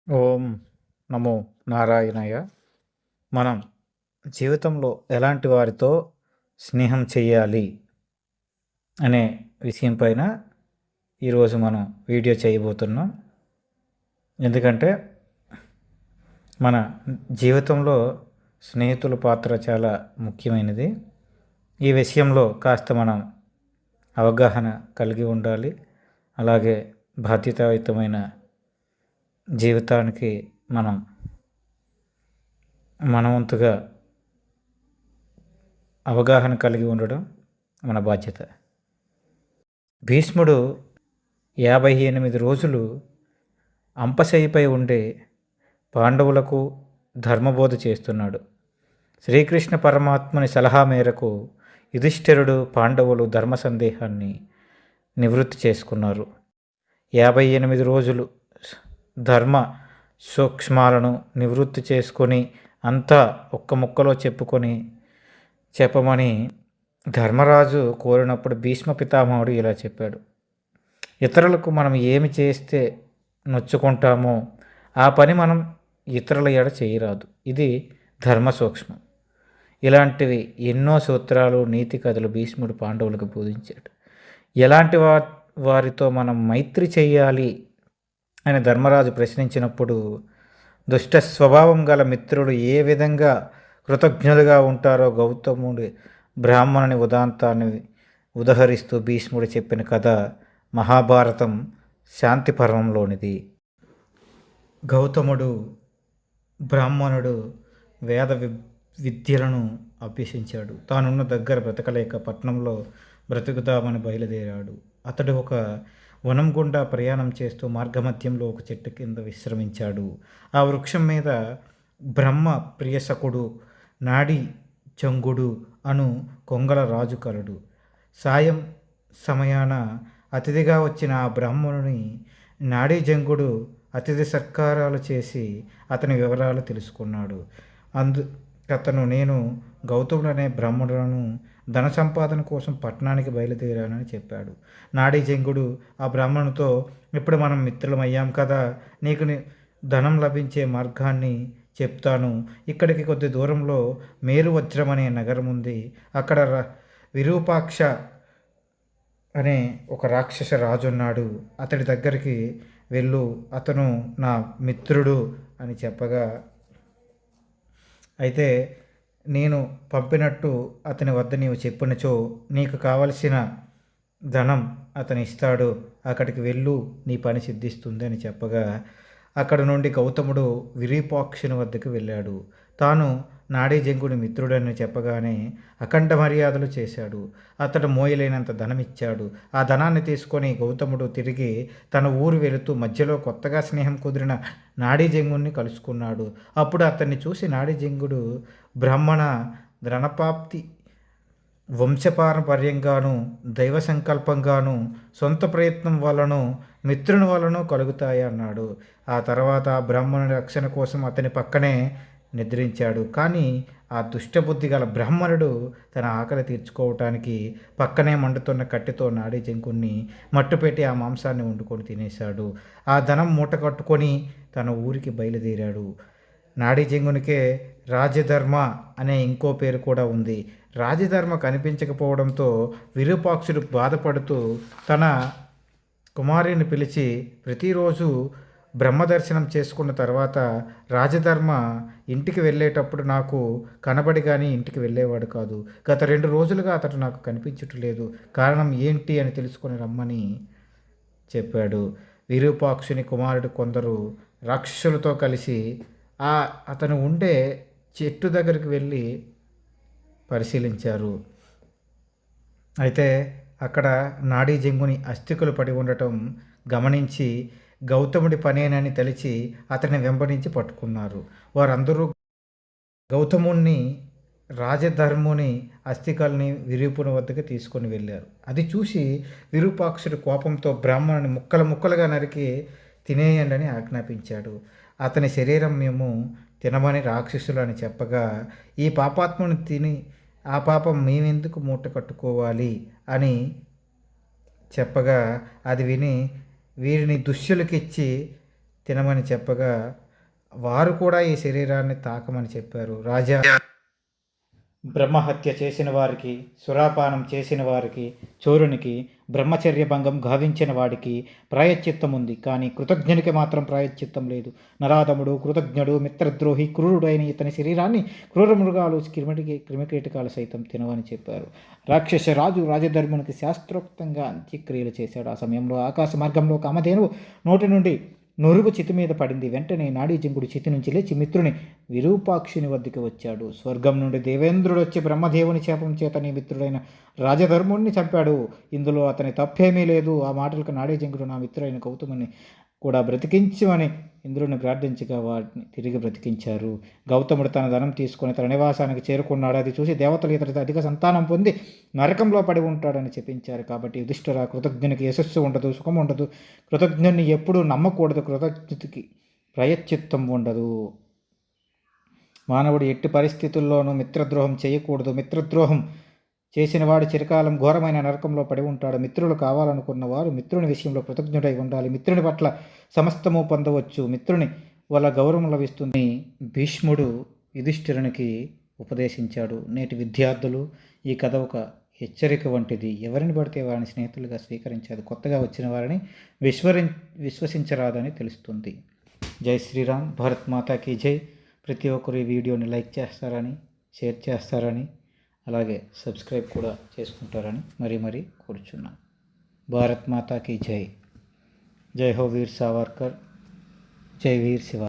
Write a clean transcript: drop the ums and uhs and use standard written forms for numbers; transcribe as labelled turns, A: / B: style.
A: ఓం నమో నారాయణయ్య. మనం జీవితంలో ఎలాంటి వారితో స్నేహం చేయాలి అనే విషయం పైన ఈరోజు మనం వీడియో చేయబోతున్నాం. ఎందుకంటే మన జీవితంలో స్నేహితుల పాత్ర చాలా ముఖ్యమైనది. ఈ విషయంలో కాస్త మనం అవగాహన కలిగి ఉండాలి. అలాగే బాధ్యతాయుతమైన జీవితానికి మనం మనవంతుగా అవగాహన కలిగి ఉండడం మన బాధ్యత. భీష్ముడు 58 రోజులు అంపశయ్యపై ఉండి పాండవులకు ధర్మబోధ చేస్తున్నాడు. శ్రీకృష్ణ పరమాత్ముని సలహా మేరకు యుధిష్ఠిరుడు పాండవులు ధర్మ సందేహాన్ని నివృత్తి చేసుకున్నారు. 58 రోజులు ధర్మ సూక్ష్మాలను నివృత్తి చేసుకొని అంతా ఒక్క ముక్కలో చెప్పమని ధర్మరాజు కోరినప్పుడు భీష్మ పితామహుడు ఇలా చెప్పాడు: ఇతరులకు మనం ఏమి చేస్తే నొచ్చుకుంటామో ఆ పని మనం ఇతరుల ఎడ చేయరాదు. ఇది ధర్మ సూక్ష్మం. ఇలాంటివి ఎన్నో సూత్రాలు, నీతి కథలు భీష్ముడు పాండవులకు బోధించాడు. ఎలాంటి వారితో మనం మైత్రి చేయాలి అని ధర్మరాజు ప్రశ్నించినప్పుడు, దుష్ట స్వభావం గల మిత్రులు ఏ విధంగా కృతజ్ఞులుగా ఉంటారో గౌతముడి బ్రాహ్మణుని ఉదాంతాన్ని ఉదహరిస్తూ భీష్ముడు చెప్పిన కథ మహాభారతం శాంతి పర్వంలోనిది. గౌతముడు బ్రాహ్మణుడు వేద విద్యలను అభ్యసించాడు. తానున్న దగ్గర బ్రతకలేక పట్నంలో బ్రతుకుదామని బయలుదేరాడు. అతడు ఒక వనం గుండా ప్రయాణం చేస్తూ మార్గమధ్యంలో ఒక చెట్టు కింద విశ్రమించాడు. ఆ వృక్షం మీద బ్రహ్మ ప్రియసకుడు, నాడి జంగుడు అను కొంగల రాజు కలడు. సాయం సమయాన అతిథిగా వచ్చిన ఆ బ్రాహ్మణుని నాడీ జంగుడు అతిథి సత్కారాలు చేసి అతని వివరాలు తెలుసుకున్నాడు. అతను, నేను గౌతముడు అనే బ్రాహ్మణులను ధన సంపాదన కోసం పట్టణానికి బయలుదేరానని చెప్పాడు. నాడీ జంగుడు ఆ బ్రాహ్మణుతో, ఇప్పుడు మనం మిత్రులమయ్యాం కదా, నీకు ధనం లభించే మార్గాన్ని చెప్తాను. ఇక్కడికి కొద్ది దూరంలో మేరువజ్రం అనే నగరం ఉంది. అక్కడ విరూపాక్ష అనే ఒక రాక్షస రాజున్నాడు. అతడి దగ్గరికి వెళ్ళు, అతను నా మిత్రుడు అని చెప్పగా, అయితే నేను పంపినట్టు అతని వద్ద నీవు చెప్పినచో నీకు కావలసిన ధనం అతను ఇస్తాడు. అక్కడికి వెళ్ళు, నీ పని సిద్ధిస్తుంది అని చెప్పగా, అక్కడ నుండి గౌతముడు విరూపాక్షుని వద్దకు వెళ్ళాడు. తాను నాడీ జంగుని మిత్రుడని చెప్పగానే అఖండ మర్యాదలు చేశాడు. అతడు మోయలేనంత ధనం ఇచ్చాడు. ఆ ధనాన్ని తీసుకొని గౌతముడు తిరిగి తన ఊరు వెళుతూ మధ్యలో కొత్తగా స్నేహం కుదిరిన నాడీ జంగుని కలుసుకున్నాడు. అప్పుడు అతన్ని చూసి నాడీ జంగుడు, బ్రాహ్మణ ధనప్రాప్తి వంశపారంపర్యంగాను, దైవ సంకల్పంగాను, సొంత ప్రయత్నం వలనో మిత్రుని వలనో కలుగుతాయి అన్నాడు. ఆ తర్వాత ఆ బ్రాహ్మణుడి రక్షణ కోసం అతని పక్కనే నిద్రించాడు. కానీ ఆ దుష్టబుద్ధి గల బ్రాహ్మణుడు తన ఆకలి తీర్చుకోవటానికి పక్కనే మండుతున్న కట్టెతో నాడీ జంకుని మట్టుపెట్టి ఆ మాంసాన్ని వండుకొని తినేశాడు. ఆ ధనం మూట కట్టుకొని తన ఊరికి బయలుదేరాడు. నాడీ జంగునికే రాజధర్మ అనే ఇంకో పేరు కూడా ఉంది. రాజధర్మ కనిపించకపోవడంతో విరూపాక్షుడు బాధపడుతూ తన కుమారుని పిలిచి, ప్రతిరోజు బ్రహ్మదర్శనం చేసుకున్న తర్వాత రాజధర్మ ఇంటికి వెళ్ళేటప్పుడు నాకు కనబడి కానీ ఇంటికి వెళ్ళేవాడు కాదు. గత 2 రోజులుగా అతడు నాకు కనిపించట్లేదు. కారణం ఏంటి అని తెలుసుకొని రమ్మని చెప్పాడు. విరూపాక్షుని కుమారుడు కొందరు రాక్షసులతో కలిసి అతను ఉండే చెట్టు దగ్గరికి వెళ్ళి పరిశీలించారు. అయితే అక్కడ నాడీ జంగుని అస్థికులు పడి ఉండటం గమనించి గౌతముడి పనేనని తలిచి అతన్ని వెంబడించి పట్టుకున్నారు. వారందరూ గౌతముణ్ణి రాజధర్ముని అస్థికల్ని విరూపుని వద్దకు తీసుకొని వెళ్ళారు. అది చూసి విరూపాక్షుడు కోపంతో బ్రాహ్మణుని ముక్కలు ముక్కలుగా నరికి తినేయండి అని ఆజ్ఞాపించాడు. అతని శరీరం మేము తినమని రాక్షసులు అని చెప్పగా, ఈ పాపాత్ముని తిని ఆ పాపం మేమెందుకు మూట కట్టుకోవాలి అని చెప్పగా, అది విని వీరిని దుష్యులకిచ్చి తినమని చెప్పగా వారు కూడా ఈ శరీరాన్ని తాకమని చెప్పారు. రాజా, బ్రహ్మహత్య చేసిన వారికి, సురాపానం చేసిన వారికి, చోరునికి, బ్రహ్మచర్య భంగం గావించిన వాడికి ప్రాయశ్చిత్తం ఉంది, కానీ కృతజ్ఞునికి మాత్రం ప్రాయశ్చిత్తం లేదు. నరాధముడు, కృతజ్ఞుడు, మిత్రద్రోహి, క్రూరుడైన ఇతని శరీరాన్ని క్రూర మృగాలు, క్రిమికీటకాలు సైతం తినవని చెప్పారు. రాక్షస రాజు రాజధర్మునికి శాస్త్రోక్తంగా అంత్యక్రియలు చేశాడు. ఆ సమయంలో ఆకాశ మార్గంలో కామధేనువు నోటి నుండి నొరుగు చితి మీద పడింది. వెంటనే నాడీజింకుడు చితి నుంచి లేచి మిత్రుని విరూపాక్షుని వద్దకు వచ్చాడు. స్వర్గం నుండి దేవేంద్రుడు వచ్చి బ్రహ్మదేవుని శాపం చేత నీ మిత్రుడైన రాజధర్ముణ్ణి చంపాడు. ఇందులో అతని తప్పేమీ లేదు. ఆ మాటలకు నాడీజింకుడు నా మిత్రుడైన గౌతముని కూడా బ్రతికించమని ఇంద్రుడిని ప్రార్థించగా వాటిని తిరిగి బ్రతికించారు. గౌతముడు తన ధనం తీసుకొని తన నివాసానికి చేరుకున్నాడు. అది చూసి దేవతలు ఇతడితో అధిక సంతానం పొంది నరకంలో పడి ఉంటాడని చెప్పించారు. కాబట్టి యుధిష్ఠిర, కృతజ్ఞునికి యశస్సు ఉండదు, సుఖం ఉండదు. కృతజ్ఞుని ఎప్పుడూ నమ్మకూడదు. కృతజ్ఞతకి ప్రయశ్చిత్తం ఉండదు. మానవుడు ఎట్టి పరిస్థితుల్లోనూ మిత్రద్రోహం చేయకూడదు. మిత్రద్రోహం చేసినవాడు చిరకాలం ఘోరమైన నరకంలో పడి ఉంటాడు. మిత్రులు కావాలనుకున్న వారు మిత్రుని విషయంలో కృతజ్ఞుడై ఉండాలి. మిత్రుని పట్ల సమస్తము పొందవచ్చు. మిత్రుని వల్ల గౌరవం లభిస్తుంది. భీష్ముడు యుధిష్ఠిరునికి ఉపదేశించాడు. నేటి విద్యార్థులు, ఈ కథ ఒక హెచ్చరిక వంటిది. ఎవరిని పడితే వారిని స్నేహితులుగా స్వీకరించారు. కొత్తగా వచ్చిన వారిని విశ్వసించరాదని తెలుస్తుంది. జై శ్రీరామ్. భారత్ మాతాకి జై. ప్రతి ఒక్కరు ఈ వీడియోని లైక్ చేస్తారని, షేర్ చేస్తారని, అలాగే సబ్స్క్రైబ్ కూడా చేసుకుంటారని మరీ కోరుచున్నాను. భారత్ మాతాకి జై. జై హో వీర్ సావర్కర్. జై వీర్ శివ.